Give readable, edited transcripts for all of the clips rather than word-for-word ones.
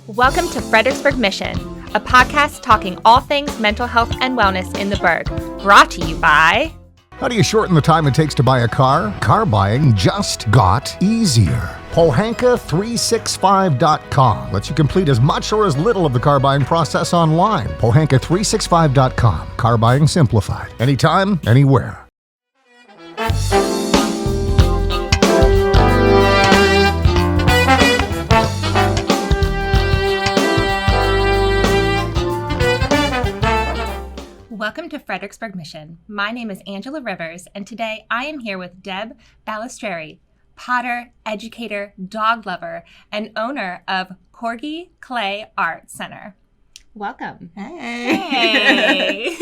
Welcome to Fredericksburg Mission, a podcast talking all things mental health and wellness in the Burgh, brought to you by... How do you shorten the time it takes to buy a car? Car buying just got easier. Pohanka365.com lets you complete as much or as little of the car buying process online. Pohanka365.com. Car buying simplified. Anytime, anywhere. Welcome to Fredericksburg Mission. My name is Angela Rivers, and today I am here with Deb Balestreri, potter, educator, dog lover, and owner of Corgi Clay Art Center. Welcome. Hey.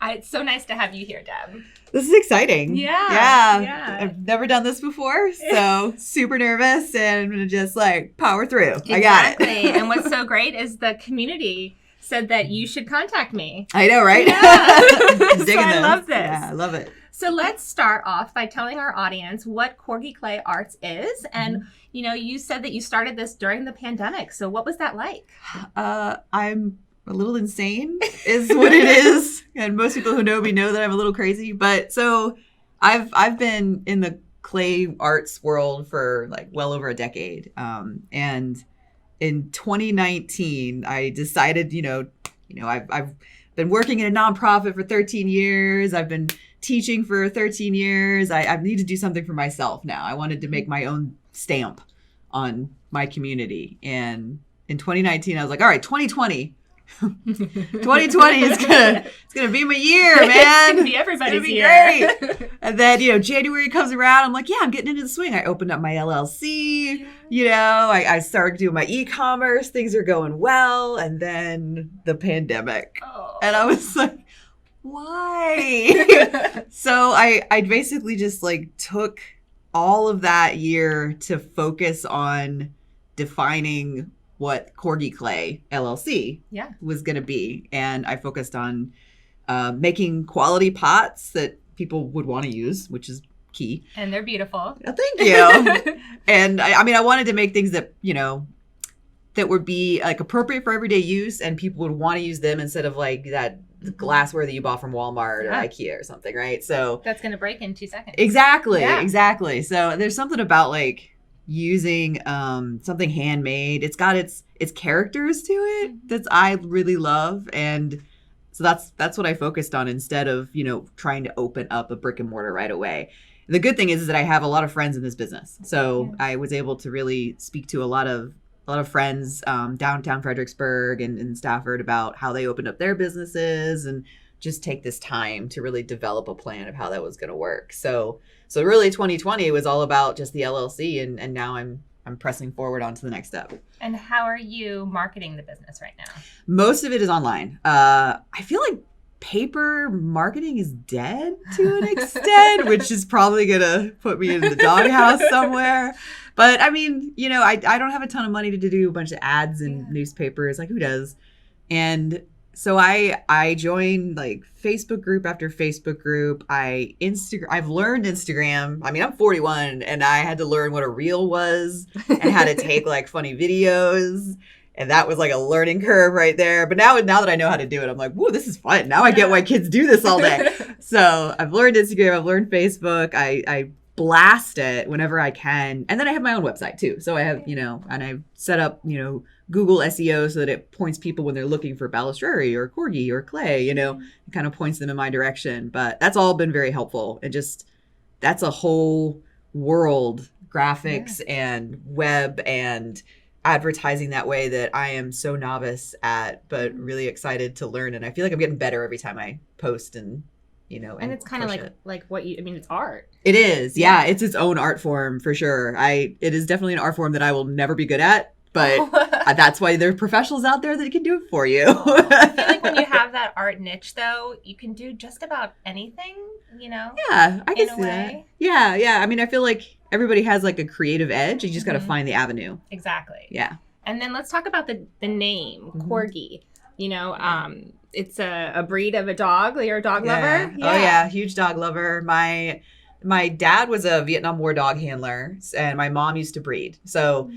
It's so nice to have you here, Deb. This is exciting. Yeah. I've never done this before, so super nervous and I'm going to just power through. Exactly. I got it. And what's so great is the community said that you should contact me. I know, right? Yeah. I'm digging I this. love this. Yeah, I love it. So let's start off by telling our audience what Corgi Clay Arts is. And, you said that you started this during the pandemic. So what was that like? I'm a little insane is what it is. And most people who know me know that I'm a little crazy. But so I've been in the clay arts world for well over a decade. And in 2019, I decided, I've been working in a nonprofit for 13 years. I've been teaching for 13 years. I need to do something for myself now. I wanted to make my own stamp on my community. And in 2019, I was like, all right, 2020. 2020 is gonna be my year, man. It's gonna be everybody's year. Great. And then January comes around. I'm like, yeah, I'm getting into the swing. I opened up my LLC. I started doing my e-commerce. Things are going well, and then the pandemic, and I was like, why? So I basically just took all of that year to focus on defining what Corgi Clay LLC was going to be. And I focused on making quality pots that people would want to use, which is key. And they're beautiful. Oh, thank you. And I wanted to make things that, that would be appropriate for everyday use and people would want to use them instead of that glassware that you bought from Walmart or IKEA or something, right? So that's going to break in 2 seconds. Exactly. So there's something about using something handmade. It's got its characters to it that I really love, and so that's what I focused on instead of trying to open up a brick and mortar right away. And the good thing is that I have a lot of friends in this business, so I was able to really speak to a lot of friends downtown Fredericksburg and Stafford about how they opened up their businesses and just take this time to really develop a plan of how that was going to work. So really 2020 was all about just the LLC and now I'm pressing forward on to the next step. And how are you marketing the business right now? Most of it is online. I feel like paper marketing is dead to an extent, which is probably going to put me in the doghouse somewhere. But I don't have a ton of money to do a bunch of ads in newspapers. Who does? And so I joined Facebook group after Facebook group. I've learned Instagram. I'm 41 and I had to learn what a reel was and how to take funny videos. And that was a learning curve right there. But now that I know how to do it, I'm like, whoa, this is fun. Now I get why kids do this all day. So I've learned Instagram. I've learned Facebook. I blast it whenever I can. And then I have my own website too. So I have, and I've set up, Google SEO so that it points people when they're looking for Balestreri or Corgi or Clay, it kind of points them in my direction. But that's all been very helpful. And that's a whole world, graphics and web and advertising that way that I am so novice at, but really excited to learn. And I feel like I'm getting better every time I post and and it's kind of like what it's art. It is. Yeah. It's its own art form for sure. It is definitely an art form that I will never be good at. But that's why there are professionals out there that can do it for you. I feel like when you have that art niche, though, you can do just about anything, Yeah, I can see that. Yeah. I feel like everybody has a creative edge. You just got to find the avenue. Exactly. Yeah. And then let's talk about the name, Corgi. It's a breed of a dog. You're a dog lover? Yeah. Oh, yeah. Huge dog lover. My dad was a Vietnam War dog handler, and my mom used to breed. So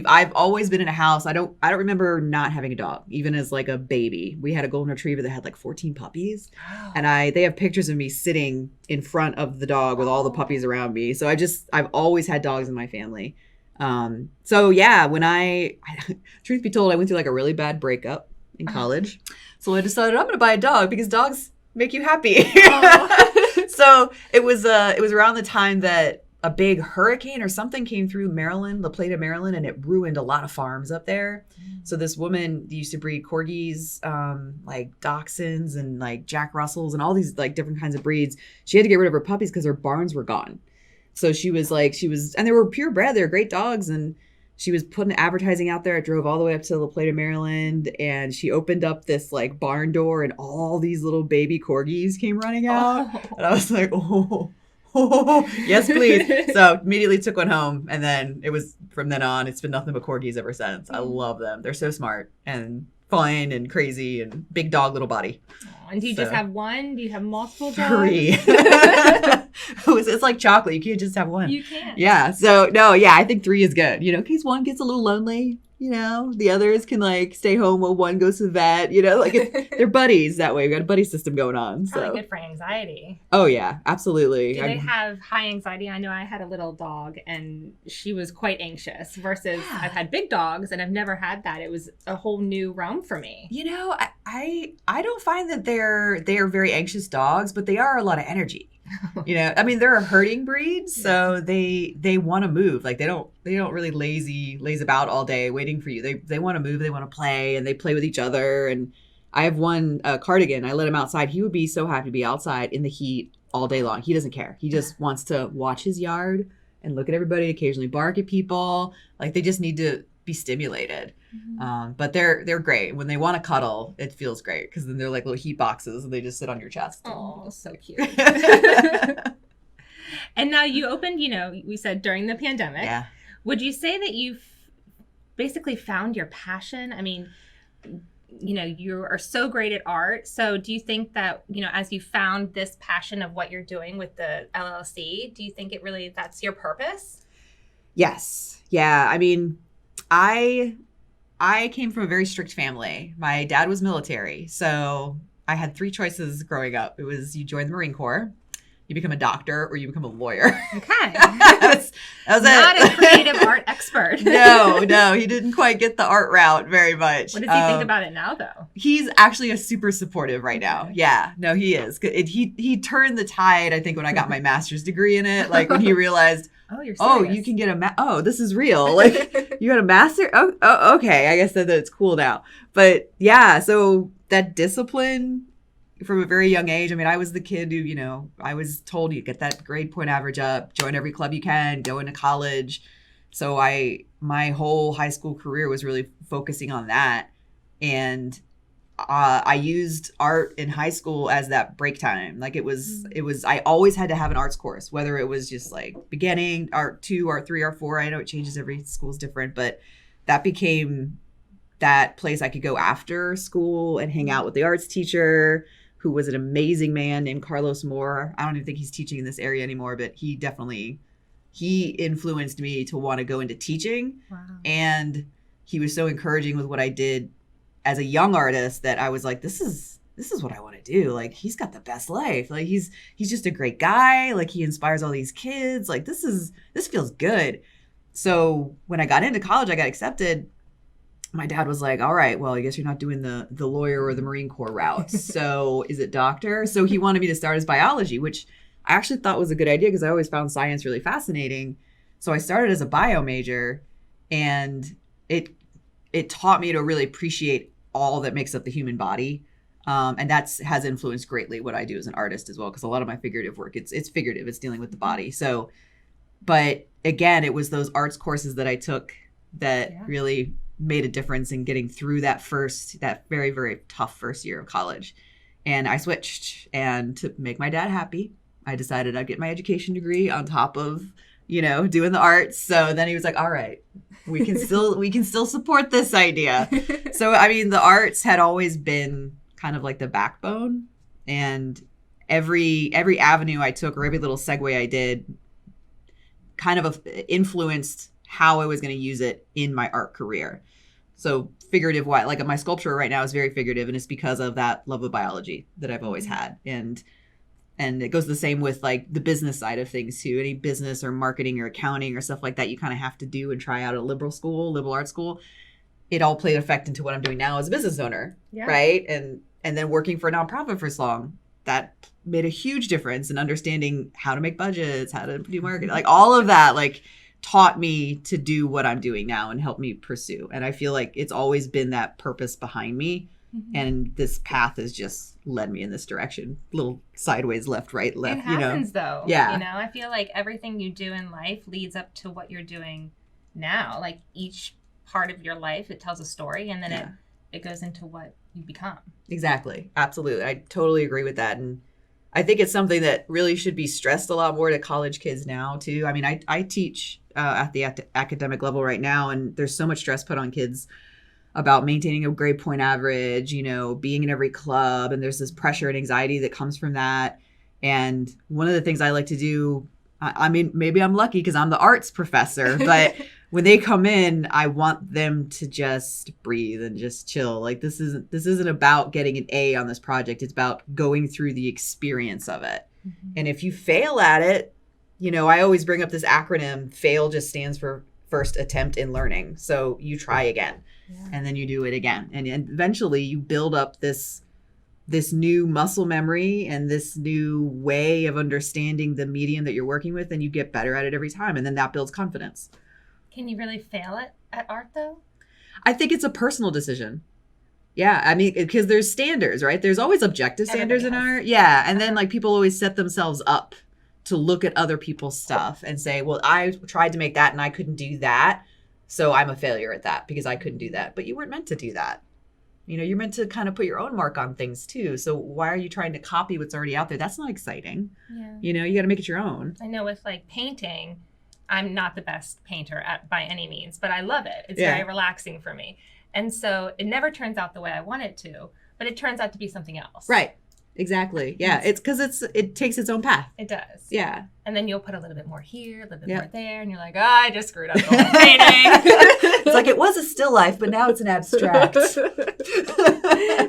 I've always been in a house. I don't remember not having a dog, even as like a baby. We had a golden retriever that had like 14 puppies. And they have pictures of me sitting in front of the dog with all the puppies around me. So I've always had dogs in my family. So yeah, truth be told, I went through like a really bad breakup in college. So I decided I'm going to buy a dog because dogs make you happy. So it was around the time that a big hurricane or something came through Maryland, La Plata, Maryland, and it ruined a lot of farms up there. So this woman used to breed corgis, like dachshunds and like Jack Russells and all these like different kinds of breeds. She had to get rid of her puppies because her barns were gone. So and they were purebred. They were great dogs. And she was putting advertising out there. It drove all the way up to La Plata, Maryland. And she opened up this like barn door and all these little baby corgis came running out. And I was like, oh, yes, please. So immediately took one home. And then from then on, it's been nothing but corgis ever since. I love them. They're so smart and fun and crazy and big dog, little body. And do you just have one? Do you have multiple dogs? 3. It's like chocolate. You can't just have one. You can't. Yeah. So no, yeah, I think 3 is good. In case one gets a little lonely, the others can like stay home while one goes to the vet. Like they're buddies that way. We got a buddy system going on. Probably good for anxiety. Oh yeah, absolutely. Do they have high anxiety? I know I had a little dog and she was quite anxious versus I've had big dogs and I've never had that. It was a whole new realm for me. I don't find that they are very anxious dogs, but they are a lot of energy. They're a herding breed, so they want to move. Like they don't really laze about all day waiting for you. They want to move, they want to play, and they play with each other. And I have one Cardigan. I let him outside. He would be so happy to be outside in the heat all day long. He doesn't care. He just wants to watch his yard and look at everybody, occasionally bark at people. Like they just need to be stimulated. But they're great. When they want to cuddle, it feels great because then they're like little heat boxes and they just sit on your chest. Oh, so cute. And now you opened, we said during the pandemic. Yeah. Would you say that you've basically found your passion? I mean, you are so great at art. So do you think that, as you found this passion of what you're doing with the LLC, do you think that's your purpose? Yes. Yeah. I mean, I came from a very strict family. My dad was military, so I had 3 choices growing up. It was you join the Marine Corps, you become a doctor, or you become a lawyer. Okay. that was Not it. a creative art expert. No, he didn't quite get the art route very much. What does he think about it now, though? He's actually a super supportive right now. Yeah, no, he is. He turned the tide, I think, when I got my master's degree in it. Like when he realized, you're serious. Oh, you can get this is real. Like you got a master? Oh, okay. I guess that it's cool now. But yeah, so that discipline from a very young age. I mean, I was the kid who, I was told you get that grade point average up, join every club you can, go into college. So my whole high school career was really focusing on that. And I used art in high school as that break time. Like it was, I always had to have an arts course, whether it was just like beginning, art 2, art 3, art 4. I know it changes, every school's different, but that became that place I could go after school and hang out with the arts teacher, who was an amazing man named Carlos Moore. I don't even think he's teaching in this area anymore, but he influenced me to want to go into teaching. Wow. And he was so encouraging with what I did as a young artist that I was like, this is what I want to do. Like, he's got the best life. Like, he's just a great guy. Like, he inspires all these kids. Like, this feels good. So when I got into college, I got accepted. My dad was like, all right, well, I guess you're not doing the lawyer or the Marine Corps route. So is it doctor? So he wanted me to start as biology, which I actually thought was a good idea because I always found science really fascinating. So I started as a bio major, and it taught me to really appreciate all that makes up the human body. And has influenced greatly what I do as an artist as well, because a lot of my figurative work, it's figurative, it's dealing with the body. So, but again, it was those arts courses that I took that really made a difference in getting through that very, very tough first year of college. And I switched, and to make my dad happy, I decided I'd get my education degree on top of, doing the arts. So then he was like, all right, we can still support this idea. So, I mean, the arts had always been kind of like the backbone, and every avenue I took, or every little segue I did, kind of influenced how I was going to use it in my art career. So figurative, why? Like my sculpture right now is very figurative, and it's because of that love of biology that I've always had. And it goes the same with like the business side of things too. Any business or marketing or accounting or stuff like that you kind of have to do and try out at a liberal arts school. It all played effect into what I'm doing now as a business owner, right? And then working for a nonprofit for so long, that made a huge difference in understanding how to make budgets, how to do marketing, like all of that, like taught me to do what I'm doing now and helped me pursue. And I feel like it's always been that purpose behind me. And this path has just led me in this direction, little sideways, left, right, left. It happens though. Yeah. You know, I feel like everything you do in life leads up to what you're doing now. Like each part of your life, it tells a story, and then it goes into what you become. Exactly. Absolutely. I totally agree with that. And I think it's something that really should be stressed a lot more to college kids now too. I mean, I teach at the academic level right now, and there's so much stress put on kids about maintaining a grade point average, you know, being in every club. And there's this pressure and anxiety that comes from that. And one of the things I like to do, I mean, maybe I'm lucky because I'm the arts professor, but when they come in, I want them to just breathe and just chill. Like this isn't about getting an A on this project. It's about going through the experience of it. And if you fail at it, you know, I always bring up this acronym. FAIL just stands for first attempt in learning. So you try again, and then you do it again. And eventually you build up this new muscle memory and this new way of understanding the medium that you're working with, and you get better at it every time. And then that builds confidence. Can you really fail at art though? I think it's a personal decision. Yeah. I mean, because there's standards, right? There's always objective standards in art. Yeah. And then like people always set themselves up to look at other people's stuff and say, well, I tried to make that and I couldn't do that, so I'm a failure at that because I couldn't do that. But you weren't meant to do that. You know, you're meant to kind of put your own mark on things too. So why are you trying to copy what's already out there? That's not exciting. Yeah. You know, you got to make it your own. I know with like painting, I'm not the best painter by any means, but I love it. It's very relaxing for me. And so it never turns out the way I want it to, but it turns out to be something else. Right. Exactly. Yeah. It's because it takes its own path. It does. Yeah. And then you'll put a little bit more here, a little bit more there, and you're like, oh, I just screwed up the whole painting. It's like it was a still life, but now it's an abstract.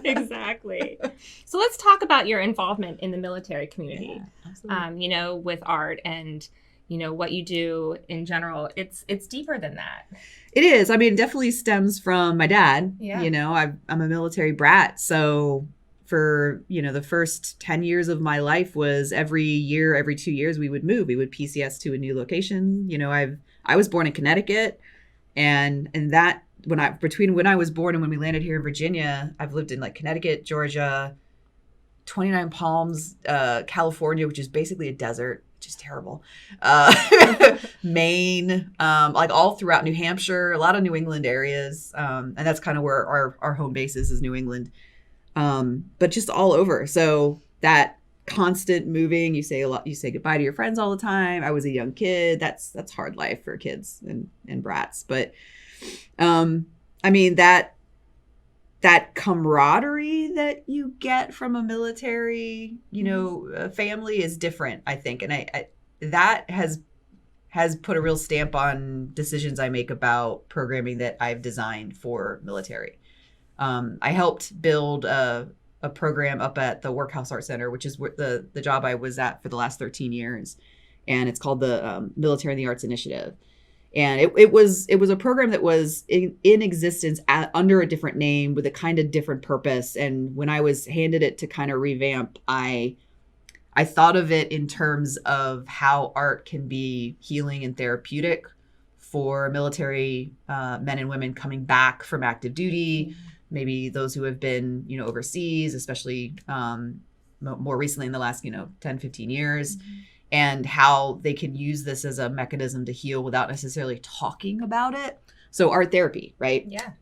Exactly. So let's talk about your involvement in the military community. Yeah, absolutely. You know, with art and, you know, what you do in general. It's deeper than that. It is. I mean, it definitely stems from my dad. Yeah. You know, I'm a military brat, so for, you know, the first 10 years of my life was every year, every 2 years, we would move. We would PCS to a new location. You know, I was born in Connecticut, and that between when I was born and when we landed here in Virginia, I've lived in like Connecticut, Georgia, 29 Palms, California, which is basically a desert, which is terrible. Maine, like all throughout New Hampshire, a lot of New England areas. And that's kind of where our home base is New England. But just all over. So that constant moving, you say goodbye to your friends all the time. I was a young kid. That's hard life for kids and brats. But, I mean, that camaraderie that you get from a military, you know, family is different, I think. And I that has put a real stamp on decisions I make about programming that I've designed for military. I helped build a program up at the Workhouse Art Center, which is the job I was at for the last 13 years. And it's called the Military in the Arts Initiative. And it was a program that was in existence under a different name with a kind of different purpose. And when I was handed it to kind of revamp, I thought of it in terms of how art can be healing and therapeutic for military men and women coming back from active duty, maybe those who have been, you know, overseas, especially more recently in the last, 10, 15 years. And how they can use this as a mechanism to heal without necessarily talking about it. So art therapy, right? Yeah.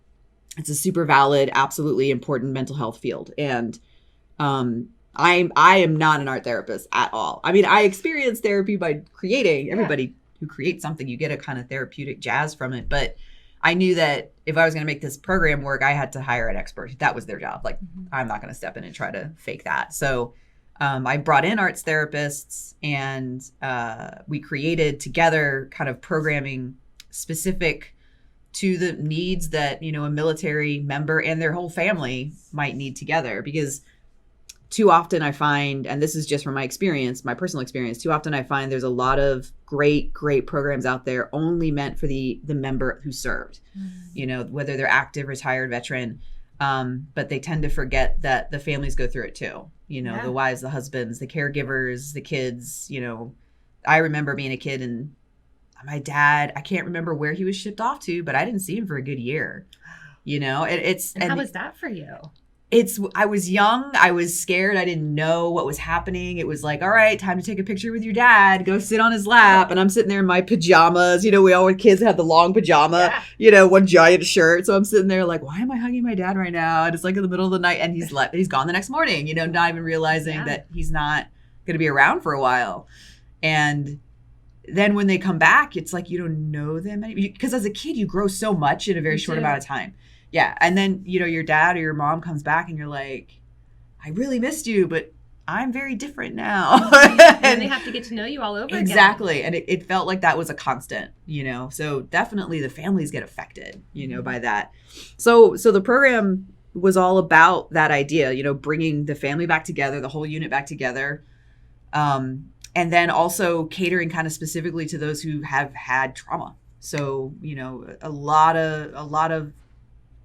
It's a super valid, absolutely important mental health field. And I am not an art therapist at all. I mean, I experience therapy by creating. Everybody who creates something, you get a kind of therapeutic jazz from it. But I knew that if I was going to make this program work, I had to hire an expert. That was their job. Like, I'm not going to step in and try to fake that. So I brought in arts therapists, and we created together kind of programming specific to the needs that, a military member and their whole family might need together. Because too often I find, and this is just from my experience, my personal experience, too often I find there's a lot of great programs out there only meant for the member who served, whether they're active, retired, veteran. But they tend to forget that the families go through it too. The wives, the husbands, the caregivers, the kids. I remember being a kid and my dad, I can't remember where he was shipped off to, but I didn't see him for a good year. And how was that for you? I was young. I was scared. I didn't know what was happening. It was like, all right, time to take a picture with your dad. Go sit on his lap. And I'm sitting there in my pajamas. We all kids have the long pajama, one giant shirt. So I'm sitting there like, why am I hugging my dad right now? And it's like in the middle of the night and he's gone the next morning, not even realizing that he's not going to be around for a while. And then when they come back, it's like, you don't know them because as a kid, you grow so much in a very short amount of time. Yeah. And then, your dad or your mom comes back and you're like, I really missed you, but I'm very different now. And they have to get to know you all over again. Exactly. And it felt like that was a constant, so definitely the families get affected, by that. So the program was all about that idea, bringing the family back together, the whole unit back together. And then also catering kind of specifically to those who have had trauma. So, a lot of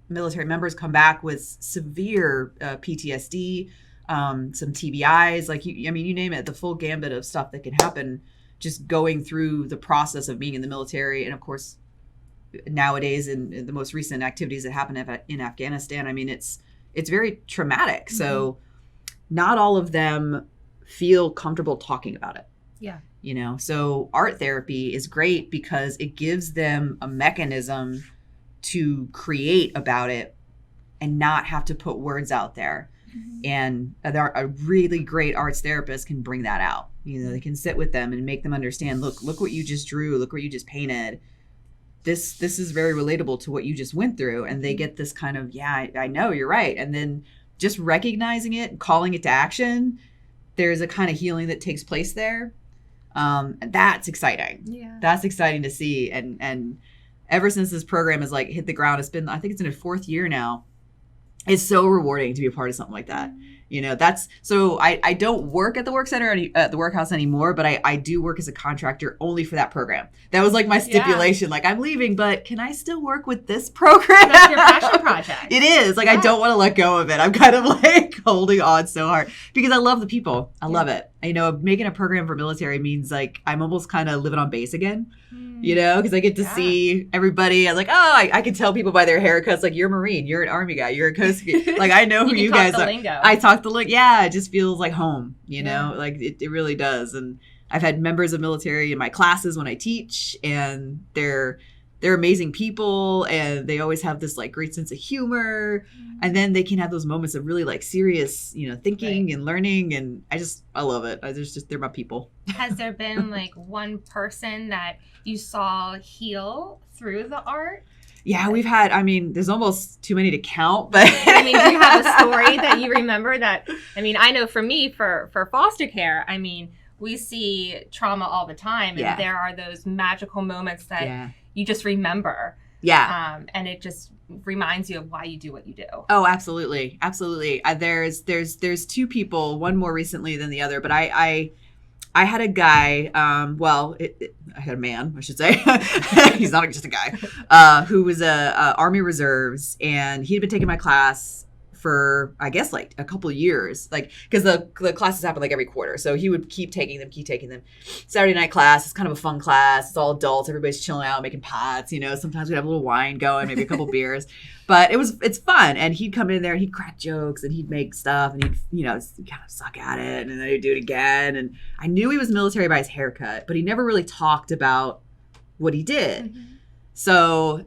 military members come back with severe PTSD, some TBIs, like you name it, the full gambit of stuff that can happen just going through the process of being in the military. And of course, nowadays in the most recent activities that happen in Afghanistan, it's very traumatic. Mm-hmm. So not all of them feel comfortable talking about it. Yeah. So art therapy is great because it gives them a mechanism to create about it and not have to put words out there. Mm-hmm. And a really great arts therapist can bring that out. They can sit with them and make them understand, look what you just drew, look what you just painted. This is very relatable to what you just went through. And they get this kind of, I know, you're right. And then just recognizing it and calling it to action, there's a kind of healing that takes place there. And that's exciting. Yeah. That's exciting to see. And ever since this program has hit the ground, I think it's in its 4th year now. It's so rewarding to be a part of something like that. That's so I don't work at the work center at the workhouse anymore, but I do work as a contractor only for that program. That was my stipulation. Yeah. I'm leaving, but can I still work with this program? That's your passion project. It is. I don't want to let go of it. I'm kind of holding on so hard because I love the people. I love it. Making a program for military means I'm almost kind of living on base again. Because I get to see everybody. I'm I can tell people by their haircuts, you're a Marine, you're an Army guy, you're a Coast Guard. I know who you guys are. Lingo. I talk the lingo. Yeah, it just feels like home, it really does. And I've had members of military in my classes when I teach, and they're amazing people, and they always have this great sense of humor. And then they can have those moments of really serious, thinking and learning. And I love it. They're my people. Has there been one person that you saw heal through the art? Yeah, we've had, there's almost too many to count, but. Do you have a story that you remember that, I know for me, for foster care, we see trauma all the time. And there are those magical moments that you just remember. Yeah. And it just reminds you of why you do what you do. Oh, absolutely. Absolutely. There's 2 people, one more recently than the other, but I had a guy, I had a man, I should say. He's not just a guy, who was a Army Reserves, and he'd been taking my class for, I guess, a couple of years, because the classes happen every quarter. So he would keep taking them. Saturday night class, it's kind of a fun class. It's all adults. Everybody's chilling out, making pots, sometimes we'd have a little wine going, maybe a couple beers, but it's fun. And he'd come in there, he'd crack jokes and he'd make stuff and he'd, kind of suck at it. And then he'd do it again. And I knew he was military by his haircut, but he never really talked about what he did. Mm-hmm. So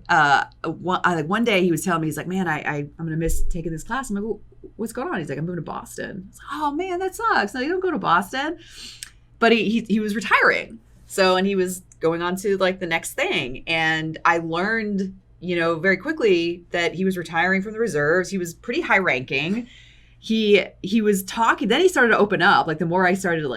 one day he was telling me, he's like, man, I'm going to miss taking this class. I'm like, well, what's going on? He's like, I'm moving to Boston. I was like, oh, man, that sucks. No, you don't go to Boston. But he was retiring. So, and he was going on to the next thing. And I learned, very quickly that he was retiring from the reserves. He was pretty high ranking. He was talking. Then he started to open up. The more I started to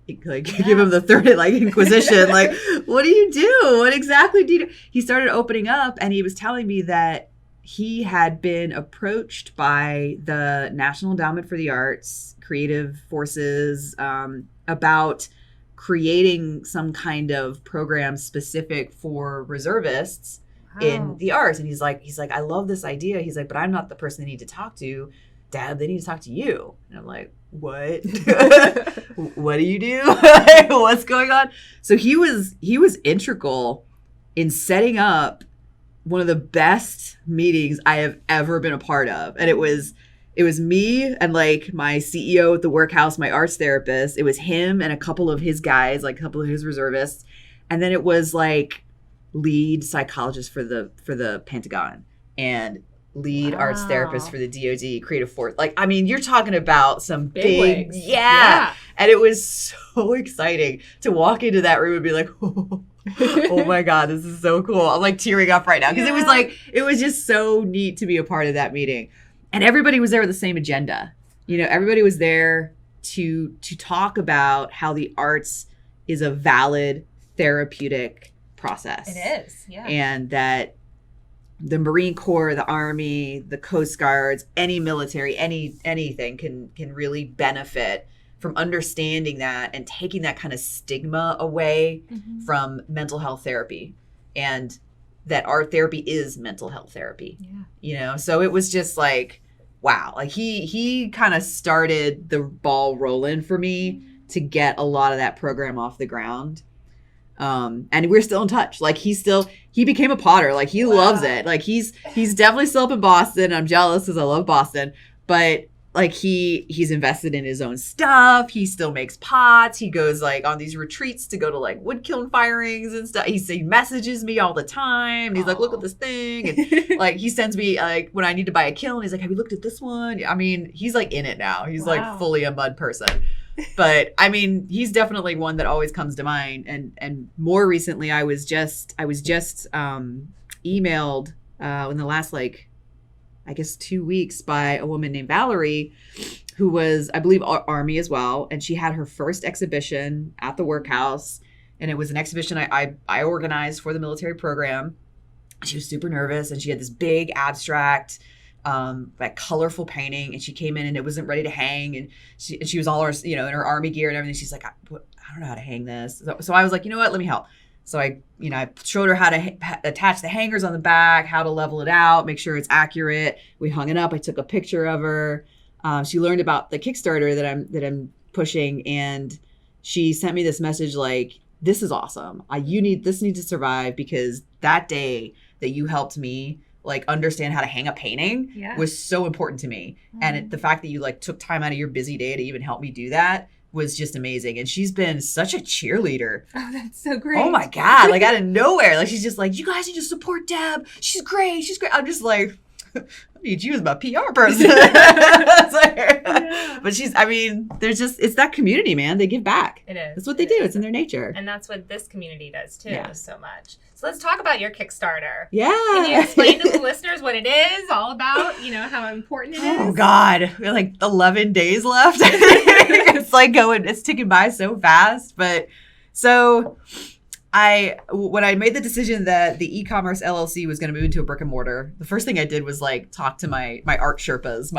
give him the third inquisition. Like, what do you do? What exactly do you do? He started opening up, and he was telling me that he had been approached by the National Endowment for the Arts, Creative Forces, about creating some kind of program specific for reservists in the arts. And he's like, I love this idea. He's like, but I'm not the person they need to talk to. Dad, they need to talk to you. And I'm like, what? What do you do? What's going on? So he was integral in setting up one of the best meetings I have ever been a part of. And it was me and like my CEO at the workhouse, my arts therapist. It was him and a couple of his guys, like a couple of his reservists. And then it was like lead psychologist for the Pentagon and lead arts therapist for the DoD, creative force. Like, I mean, you're talking about some big, yeah. And it was so exciting to walk into that room and be like, oh my God, this is so cool. I'm like tearing up right now because it was just so neat to be a part of that meeting. And everybody was there with the same agenda. You know, everybody was there to talk about how the arts is a valid therapeutic process. It is, yeah. And that the Marine Corps, the Army, the Coast Guards, any military, anything can really benefit from understanding that and taking that kind of stigma away from mental health therapy, and that art therapy is mental health therapy. Yeah. You know, so it was just like, wow, like he kind of started the ball rolling for me to get a lot of that program off the ground. And we're still in touch. Like he became a potter. Like he loves it. Like he's definitely still up in Boston. I'm jealous because I love Boston, but like he's invested in his own stuff. He still makes pots. He goes like on these retreats to go to like wood kiln firings and stuff. He messages me all the time. And he's like, look at this thing. And like he sends me like when I need to buy a kiln, he's like, have you looked at this one? I mean, he's like in it now. He's like fully a mud person. But I mean, he's definitely one that always comes to mind. And more recently, I was just emailed in the last I guess 2 weeks by a woman named Valerie, who was, I believe, Army as well. And she had her first exhibition at the workhouse. And it was an exhibition I organized for the military program. She was super nervous, and she had this big abstract, like colorful painting. And she came in and it wasn't ready to hang. And she was all, in her Army gear and everything. She's like, I don't know how to hang this. So I was like, you know what, let me help. So I showed her how to attach the hangers on the back, how to level it out, make sure it's accurate. We hung it up. I took a picture of her. She learned about the Kickstarter that I'm pushing, and she sent me this message like, "This is awesome. This needs to survive because that day that you helped me like understand how to hang a painting was so important to me, and the fact that you like took time out of your busy day to even help me do that was just amazing." And she's been such a cheerleader. Oh, that's so great. Oh my God. Like out of nowhere. Like she's just like, you guys need to support Deb. She's great. She's great. I'm just like, I need you as my PR person. But it's that community, man. They give back. It is. That's what they do. It's in their nature. And that's what this community does too, so much. So let's talk about your Kickstarter. Yeah. Can you explain to the listeners what it is all about, how important it is? Oh God. We have like 11 days left. It's ticking by so fast. But so when I made the decision that the e-commerce LLC was going to move into a brick and mortar, the first thing I did was like talk to my art Sherpas,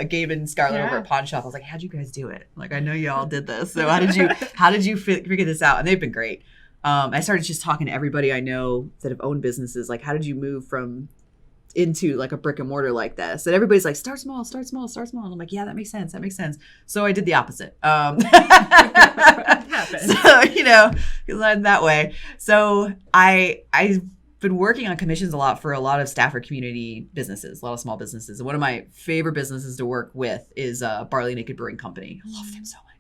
Gabe and Scarlett over at Pawn Shop. I was like, how'd you guys do it? Like, I know you all did this. So how did you figure this out? And they've been great. I started just talking to everybody I know that have owned businesses. Like, how did you move into like a brick and mortar like this? And everybody's like, start small. And I'm like, yeah, that makes sense. So I did the opposite. So, because I'm that way. So I've been working on commissions a lot for a lot of Stafford community businesses, a lot of small businesses. And one of my favorite businesses to work with is Barley Naked Brewing Company. I love them so much.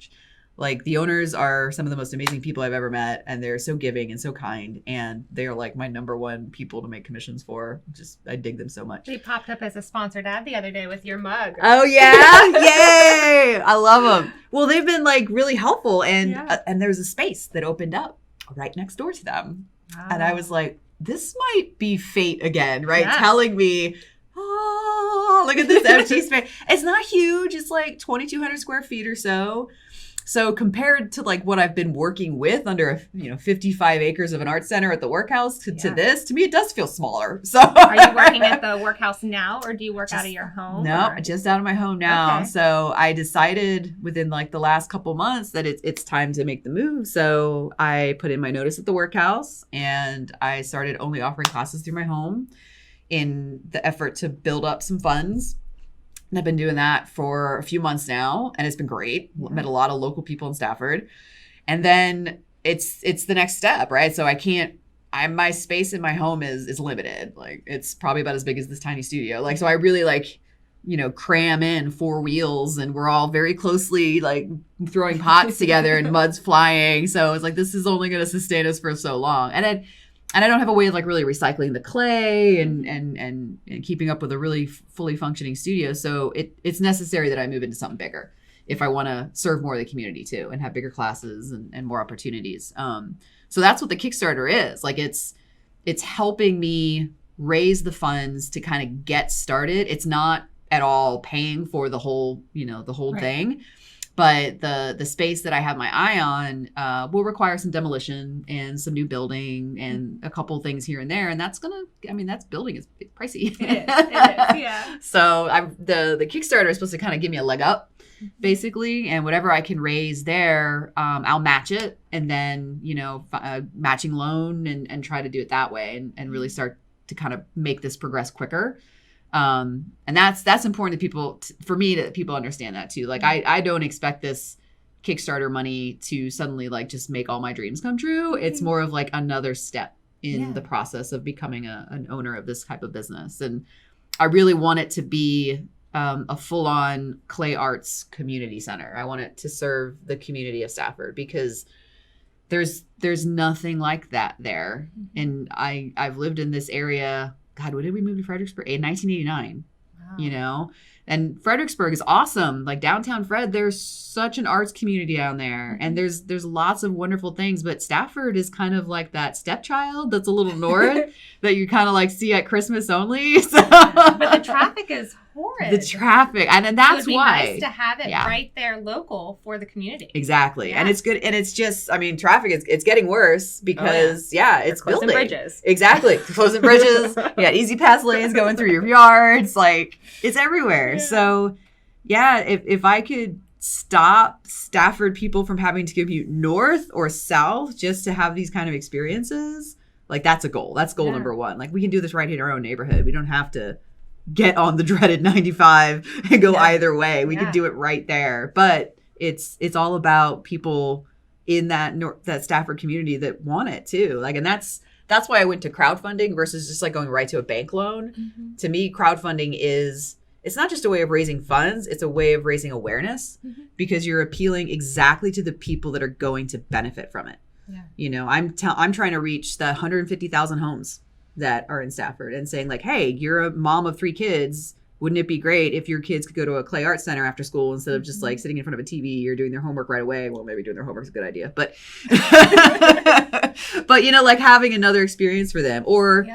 Like the owners are some of the most amazing people I've ever met, and they're so giving and so kind, and they are like my number one people to make commissions for. I dig them so much. They popped up as a sponsored ad the other day with your mug. Oh yeah, yay! I love them. Well, they've been like really helpful, and there's a space that opened up right next door to them, and I was like, this might be fate again, right? Yeah. Telling me, oh, look at this empty space. It's not huge. It's like 2,200 square feet or so. So compared to like what I've been working with under 55 acres of an art center at the workhouse to this, to me it does feel smaller. So are you working at the workhouse now, or do you work out of your home? No, just out of my home now. Okay. So I decided within like the last couple months that it's time to make the move. So I put in my notice at the workhouse and I started only offering classes through my home in the effort to build up some funds. And I've been doing that for a few months now, and it's been great. Yeah. Met a lot of local people in Stafford. And then it's the next step, right? So my space in my home is limited. Like it's probably about as big as this tiny studio. Like, so I really cram in 4 wheels, and we're all very closely like throwing pots together and mud's flying. So it's like, this is only going to sustain us for so long. And I don't have a way of like really recycling the clay and keeping up with a really fully functioning studio. So it's necessary that I move into something bigger if I want to serve more of the community too and have bigger classes and more opportunities. So that's what the Kickstarter is. Like it's helping me raise the funds to kind of get started. It's not at all paying for the whole Right. thing. But the space that I have my eye on will require some demolition and some new building and a couple things here and there. And that's building is pricey. It is, yeah. So the Kickstarter is supposed to kind of give me a leg up, basically. And whatever I can raise there, I'll match it. And then, matching loan and try to do it that way and really start to kind of make this progress quicker. And that's important to people, for me, that people understand that too. Like I don't expect this Kickstarter money to suddenly like just make all my dreams come true. It's more of like another step in the process of becoming an owner of this type of business. And I really want it to be a full-on clay arts community center. I want it to serve the community of Stafford because there's nothing like that there. And I've lived in this area. God, when did we move to Fredericksburg? In 1989, Wow. And Fredericksburg is awesome. Like downtown Fred, there's such an arts community down there. And there's lots of wonderful things, but Stafford is kind of like that stepchild that's a little north that you kind of like see at Christmas only. So. But the traffic is horrid. The traffic. And then that's it would be why. nice to have it right there local for the community. Exactly. Yeah. And it's good. And it's just, traffic it's getting worse because it's closing building. Bridges. Exactly. Closing bridges. Yeah. Easy pass lanes going through your yards. Like it's everywhere. Yeah. So if I could stop Stafford people from having to commute north or south just to have these kind of experiences, like that's a goal. That's goal number one. Like we can do this right in our own neighborhood. We don't have to get on the dreaded 95 and go either way. We could do it right there. But it's all about people in that Stafford community that want it too. Like, and that's why I went to crowdfunding versus just like going right to a bank loan. Mm-hmm. To me, crowdfunding it's not just a way of raising funds, it's a way of raising awareness because you're appealing exactly to the people that are going to benefit from it. Yeah. I'm trying to reach the 150,000 homes that are in Stafford and saying like, hey, you're a mom of 3 kids. Wouldn't it be great if your kids could go to a clay arts center after school instead of just like sitting in front of a TV or doing their homework right away? Well, maybe doing their homework is a good idea, but like having another experience for them, or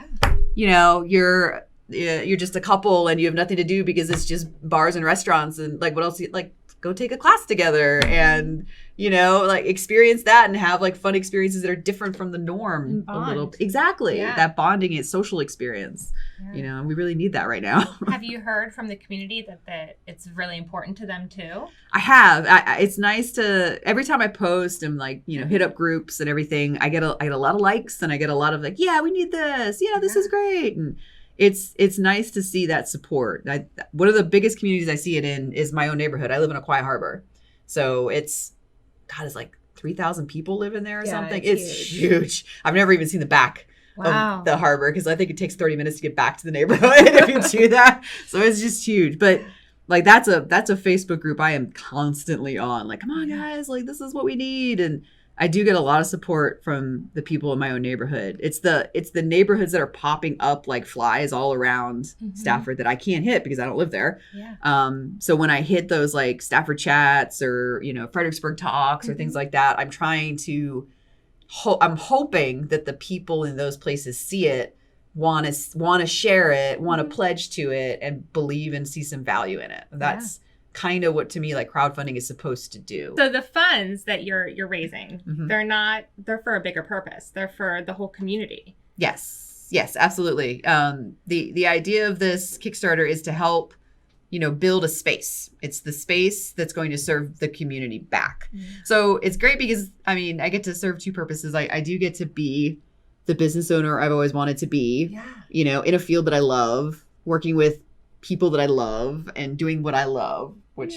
you're just a couple and you have nothing to do because it's just bars and restaurants and like what else go take a class together and like experience that and have like fun experiences that are different from the norm a little. Exactly. That bonding is social experience, and we really need that right now. Have you heard from the community that it's really important to them too? I have. It's nice to, every time I post and like, hit up groups and everything, I get a lot of likes and I get a lot of like, yeah, we need this. Yeah, this is great. And it's nice to see that support. One of the biggest communities I see it in is my own neighborhood. I live in a quiet harbor. So it's like 3,000 people live in there or something. It's huge. I've never even seen the back of the harbor because I think it takes 30 minutes to get back to the neighborhood if you do that. So it's just huge. But like that's a Facebook group I am constantly on. Like, come on guys, like this is what we need. And I do get a lot of support from the people in my own neighborhood. It's the neighborhoods that are popping up like flies all around Stafford that I can't hit because I don't live there. Yeah. So when I hit those like Stafford chats or, Fredericksburg talks or things like that, I'm trying to, I'm hoping that the people in those places see it, want to share it, want to pledge to it and believe and see some value in it. kind of what to me like crowdfunding is supposed to do. So the funds that you're raising, Mhm. they're for a bigger purpose. They're for the whole community. Yes, absolutely. The idea of this Kickstarter is to help, build a space. It's the space that's going to serve the community back. So it's great because, I get to serve two purposes. I do get to be the business owner I've always wanted to be, in a field that I love, working with people that I love and doing what I love, which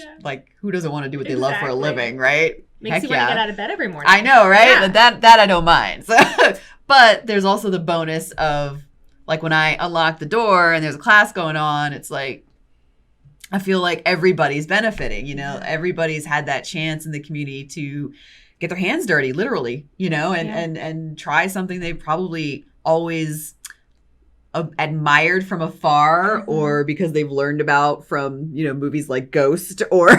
who doesn't want to do what they love for a living, right? Makes you want to get out of bed every morning. I know, right? Yeah. That I don't mind. So, but there's also the bonus of like when I unlock the door and there's a class going on, it's like I feel like everybody's benefiting, everybody's had that chance in the community to get their hands dirty, literally, and try something they probably always admired from afar or because they've learned about from, movies like Ghost or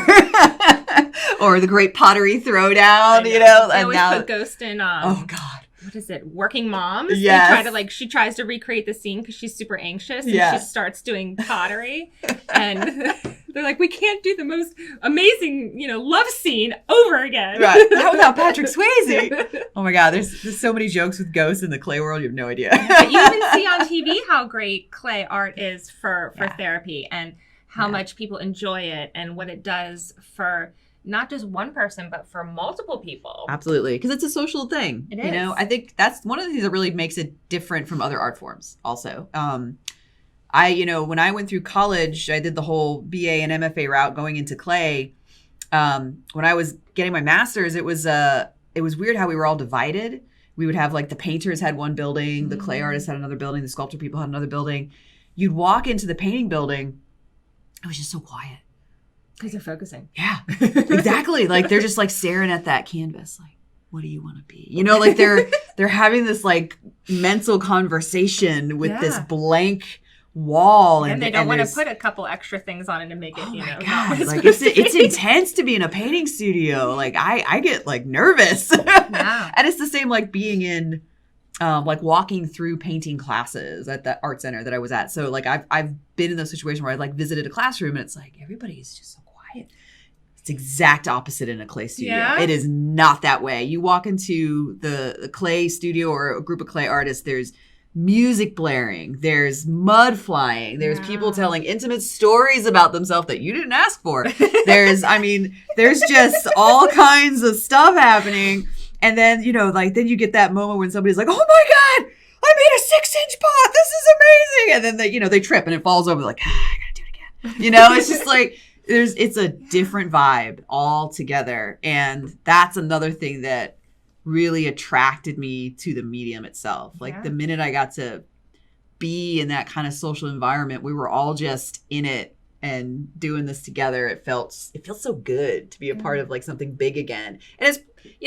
or the Great Pottery Throwdown, They always put Ghost in, oh God. What is it? Working Moms. Yes. She tries to recreate the scene because she's super anxious and Yeah. she starts doing pottery and they're like, we can't do the most amazing, love scene over again. Right. How about Patrick Swayze? Oh my God. There's so many jokes with ghosts in the clay world. You have no idea. But you even see on TV how great clay art is for therapy and how much people enjoy it and what it does for not just one person, but for multiple people. Absolutely. Because it's a social thing. It is. I think that's one of the things that really makes it different from other art forms also. When I went through college, I did the whole BA and MFA route going into clay. When I was getting my master's, it was weird how we were all divided. We would have like the painters had one building, the clay artists had another building, the sculpture people had another building. You'd walk into the painting building, it was just so quiet. Because they're focusing. Yeah, exactly. Like they're just like staring at that canvas. Like, what do you want to be? Like they're having this like mental conversation with this blank wall. And they don't want to put a couple extra things on it to make it, my God. Like it's intense to be in a painting studio. Like I get like nervous. Yeah. And it's the same like being in like walking through painting classes at the art center that I was at. So like I've been in those situations where I like visited a classroom and it's like everybody's just so quiet. It's exact opposite in a clay studio. Yeah? It is not that way. You walk into the clay studio or a group of clay artists, there's music blaring, there's mud flying, there's people telling intimate stories about themselves that you didn't ask for. There's just all kinds of stuff happening. And then, then you get that moment when somebody's like, oh my God, I made a 6-inch pot. This is amazing. And then they trip and it falls over like, I gotta do it again. It's just like, it's a different vibe altogether. And that's another thing that really attracted me to the medium itself. Like the minute I got to be in that kind of social environment, we were all just in it and doing this together. It felt so good to be a part of like something big again. And it's,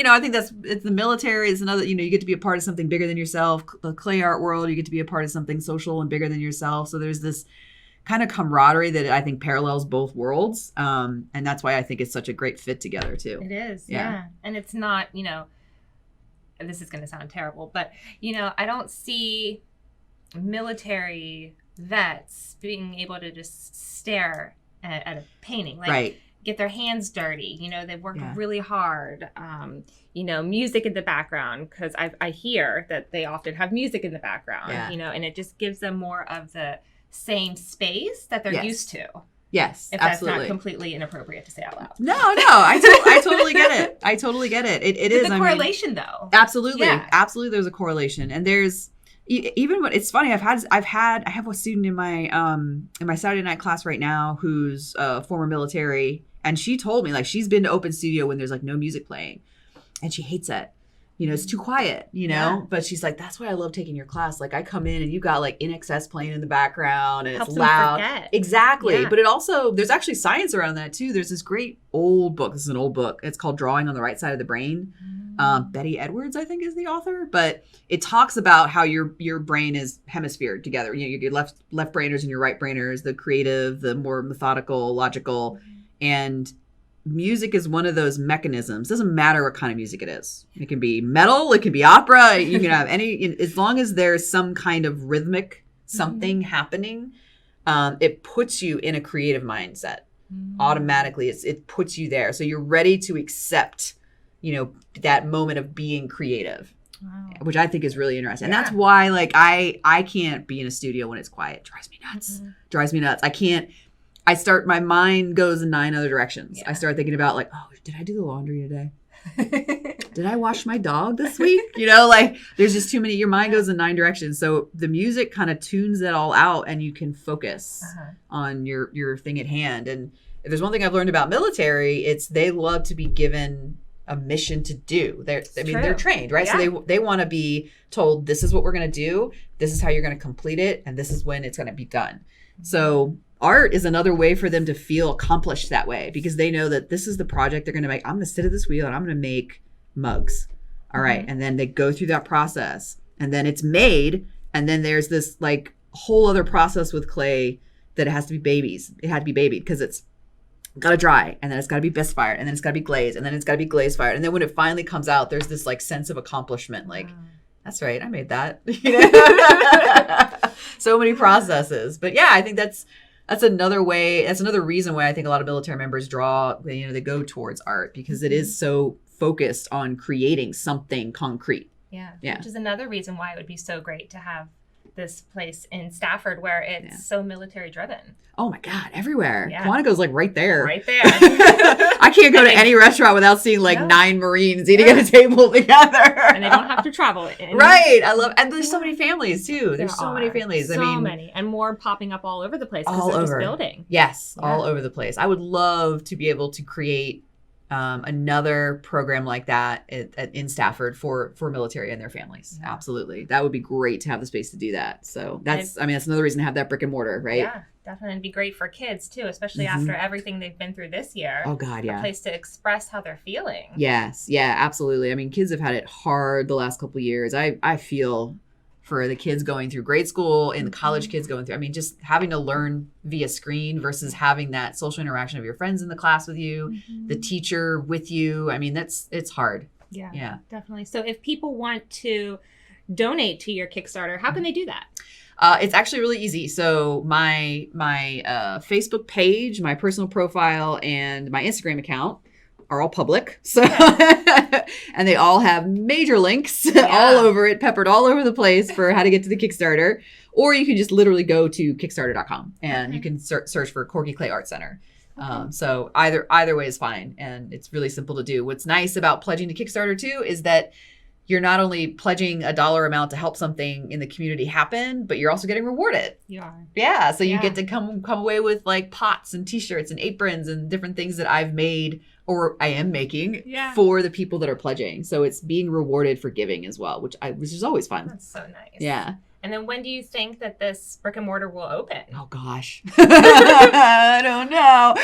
I think it's the military is another, you get to be a part of something bigger than yourself. The clay art world, you get to be a part of something social and bigger than yourself. So there's this kind of camaraderie that I think parallels both worlds. And that's why I think it's such a great fit together too. It is. Yeah. And it's not, this is going to sound terrible, but, I don't see military vets being able to just stare at a painting. Like, get their hands dirty. They've worked really hard. Music in the background, because I hear that they often have music in the background, and it just gives them more of the same space that they're used to. Yes, if absolutely. that's not completely inappropriate to say out loud. No, I totally get it. I totally get it. It is a correlation, though. Absolutely, Yeah. absolutely. There's a correlation, and there's even what it's funny. I have a student in my Saturday night class right now who's former military, and she told me like she's been to open studio when there's like no music playing, and she hates it. It's too quiet, but she's like, that's why I love taking your class. Like I come in and you got like In Excess playing in the background and Helps it's loud. them forget. Exactly. Yeah. But it also, there's actually science around that too. There's this great old book. This is an old book. It's called Drawing on the Right Side of the Brain. Betty Edwards, I think, is the author, but it talks about how your brain is hemisphered together. Your left brainers and your right brainers, the creative, the more methodical, logical, and music is one of those mechanisms. Doesn't matter what kind of music it is. It can be metal, it can be opera, you can have any, as long as there's some kind of rhythmic something happening, it puts you in a creative mindset. automatically it puts you there. So you're ready to accept, that moment of being creative. Wow. Which I think is really interesting. And that's why I can't be in a studio when it's quiet. It drives me nuts. Drives me nuts. My mind goes in 9 other directions. I start thinking about did I do the laundry today? Did I wash my dog this week? There's just too many. Your mind goes in 9 directions. So the music kind of tunes that all out, and you can focus on your thing at hand. And if there's one thing I've learned about military, it's they love to be given a mission to do. They're trained, right? Yeah. So they want to be told, this is what we're going to do. This is how you're going to complete it. And this is when it's going to be done. So art is another way for them to feel accomplished that way, because they know that this is the project they're going to make. I'm going to sit at this wheel and I'm going to make mugs. All right. And then they go through that process, and then it's made. And then there's this whole other process with clay that it has to be babies. It had to be babied because it's got to dry, and then it's got to be bisque fired, and then it's got to be glazed, and then it's got to be glaze fired. And then when it finally comes out, there's this sense of accomplishment. That's right. I made that. So many processes. But yeah, I think that's another way. That's another reason why I think a lot of military members they go towards art, because it is so focused on creating something concrete. Yeah. Which is another reason why it would be so great to have this place in Stafford where it's so military driven. Oh my God, everywhere. Yeah. Quantico's right there. Right there. I can't go to any restaurant without seeing 9 Marines eating at a table together. And they don't have to travel. Right. And there's so many families too. There's so many families. So many. And more popping up all over the place because they're just building. Yes, all over the place. I would love to be able to create another program like that in Stafford for military and their families. Yeah. Absolutely. That would be great to have the space to do that. So that's another reason to have that brick and mortar, right? Yeah, definitely. It'd be great for kids too, especially after everything they've been through this year. Oh God, yeah. A place to express how they're feeling. Yes. Yeah, absolutely. Kids have had it hard the last couple of years. I feel for the kids going through grade school and the college kids going through, just having to learn via screen versus having that social interaction of your friends in the class with you, the teacher with you. It's hard. Yeah, definitely. So if people want to donate to your Kickstarter, how can they do that? It's actually really easy. So my Facebook page, my personal profile, and my Instagram account are all public. So and they all have major links all over it, peppered all over the place for how to get to the Kickstarter. Or you can just literally go to Kickstarter.com and you can search for Corgi Clay Art Center. So either way is fine. And it's really simple to do. What's nice about pledging to Kickstarter too is that you're not only pledging a dollar amount to help something in the community happen, but you're also getting rewarded. You are. Yeah. So you get to come away with pots and t-shirts and aprons and different things that I've made or I am making for the people that are pledging. So it's being rewarded for giving as well, which is always fun. That's so nice. Yeah. And then when do you think that this brick and mortar will open? Oh, gosh. I don't know.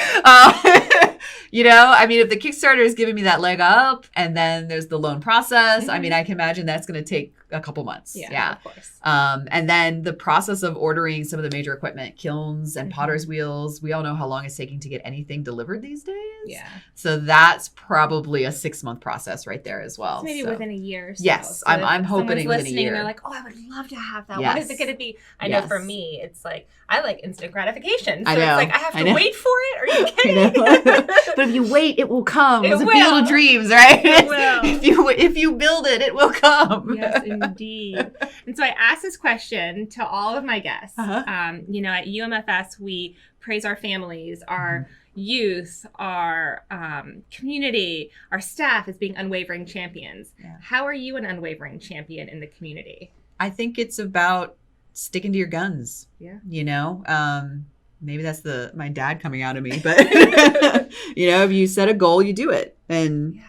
If the Kickstarter is giving me that leg up and then there's the loan process, I can imagine that's going to take a couple months. Yeah, of course. And then the process of ordering some of the major equipment, kilns and potter's wheels. We all know how long it's taking to get anything delivered these days. Yeah. So that's probably a 6-month process right there as well. So maybe within a year or so. Yes, so I'm hoping within a year. And they're like, oh, I would love to have that. Yes. What is it going to be? I know for me, it's I like instant gratification. So I know. It's I have to wait for it. Are you kidding? But if you wait, it will come. It's a will. field of dreams, right? It will. If you build it, it will come. Yes, indeed. And so I asked this question to all of my guests. At UMFS, we praise our families, our youth, our community, our staff as being unwavering champions. Yeah. How are you an unwavering champion in the community? I think it's about sticking to your guns. Yeah. Maybe that's my dad coming out of me, but if you set a goal, you do it. And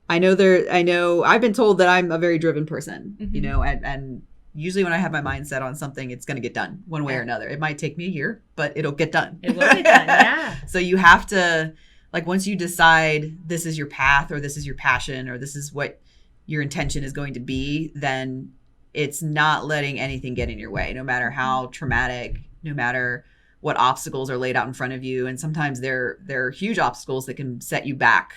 I know I've been told that I'm a very driven person, and usually when I have my mind set on something, it's going to get done one way or another. It might take me a year, but it'll get done. It will get done. Yeah. So you have to, once you decide this is your path or this is your passion or this is what your intention is going to be, then it's not letting anything get in your way, no matter how traumatic, no matter what obstacles are laid out in front of you. And sometimes they're huge obstacles that can set you back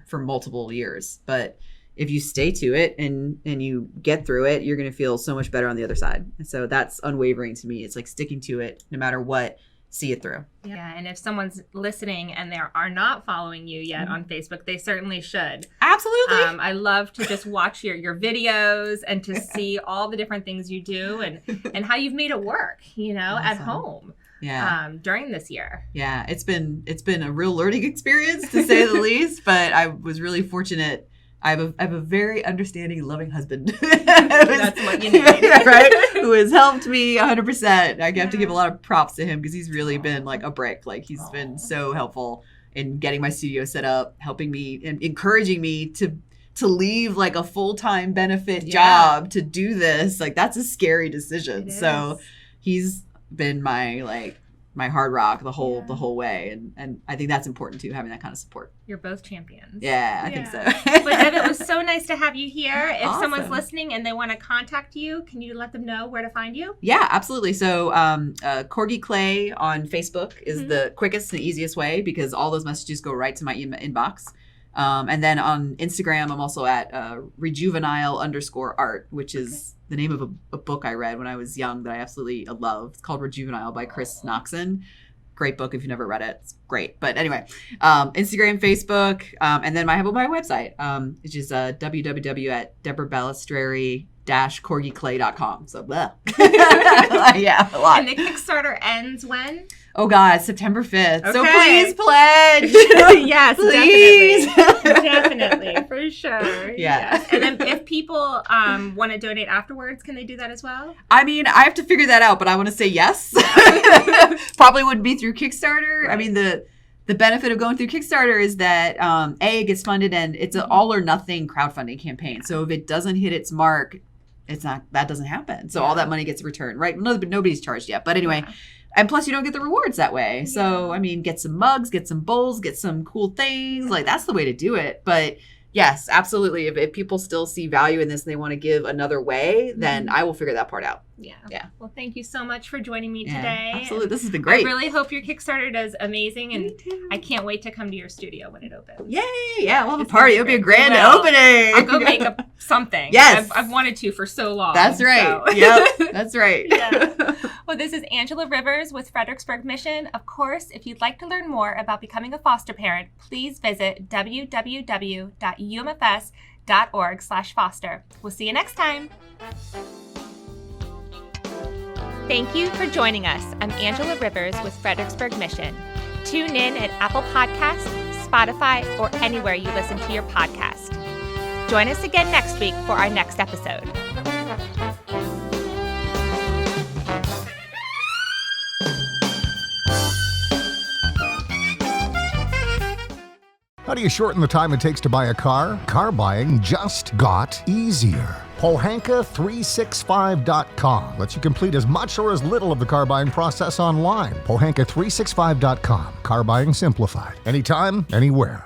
for multiple years. But if you stay to it and you get through it, you're going to feel so much better on the other side. And so that's unwavering to me. It's sticking to it no matter what see it through. Yeah, and if someone's listening and they are not following you yet on Facebook, they certainly should. Absolutely. I love to just watch your videos and to see all the different things you do and how you've made it work, at home. Yeah. During this year. Yeah, it's been a real learning experience to say the least, but I was really fortunate. I have a very understanding, loving husband. That's what you need. Right? Who has helped me 100%. I have to give a lot of props to him because he's really been like a brick. Like he's been so helpful in getting my studio set up, helping me and encouraging me to leave like a full-time benefit job to do this. Like that's a scary decision. So he's been my hard rock the whole way, and I think that's important too, having that kind of support. You're both champions. Yeah, I think so. But Deb, it was so nice to have you here. If someone's listening and they want to contact you, can you let them know where to find you? Yeah, absolutely. So Corgi Clay on Facebook is the quickest and easiest way because all those messages go right to my inbox. And then on Instagram, I'm also at rejuvenile_art, which is the name of a book I read when I was young that I absolutely love. It's called Rejuvenile by Chris Noxon. Great book if you've never read it. It's great. But anyway, Instagram, Facebook, and then I have my website, which is www.debbabalestreri-corgiclay.com. So, yeah, a lot. And the Kickstarter ends when? Oh, God, September 5th. Okay. So please pledge. Yes, please. Definitely, for sure. Yeah. Yes. And then if people want to donate afterwards, can they do that as well? I mean, I have to figure that out, but I want to say yes. Probably wouldn't be through Kickstarter. Right. I mean, the benefit of going through Kickstarter is that it gets funded and it's an all or nothing crowdfunding campaign. So if it doesn't hit its mark, that doesn't happen. So all that money gets returned, right? Nobody's charged yet. But anyway, and plus you don't get the rewards that way. So, I mean, get some mugs, get some bowls, get some cool things. Like that's the way to do it. But yes, absolutely. If people still see value in this and they want to give another way, then I will figure that part out. Yeah. Well, thank you so much for joining me today. Absolutely. This has been great. I really hope your Kickstarter does amazing, and I can't wait to come to your studio when it opens. Yay! Yeah, we'll have a party. It'll be a grand opening. I'll go make up something. Yes. I've wanted to for so long. That's right. So. Yep. That's right. Yeah. Well, this is Angela Rivers with Fredericksburg Mission. Of course, if you'd like to learn more about becoming a foster parent, please visit www.umfs.org/foster. We'll see you next time. Thank you for joining us. I'm Angela Rivers with Fredericksburg Mission. Tune in at Apple Podcasts, Spotify, or anywhere you listen to your podcast. Join us again next week for our next episode. How do you shorten the time it takes to buy a car? Car buying just got easier. Pohanka365.com lets you complete as much or as little of the car buying process online. Pohanka365.com. Car buying simplified. Anytime, anywhere.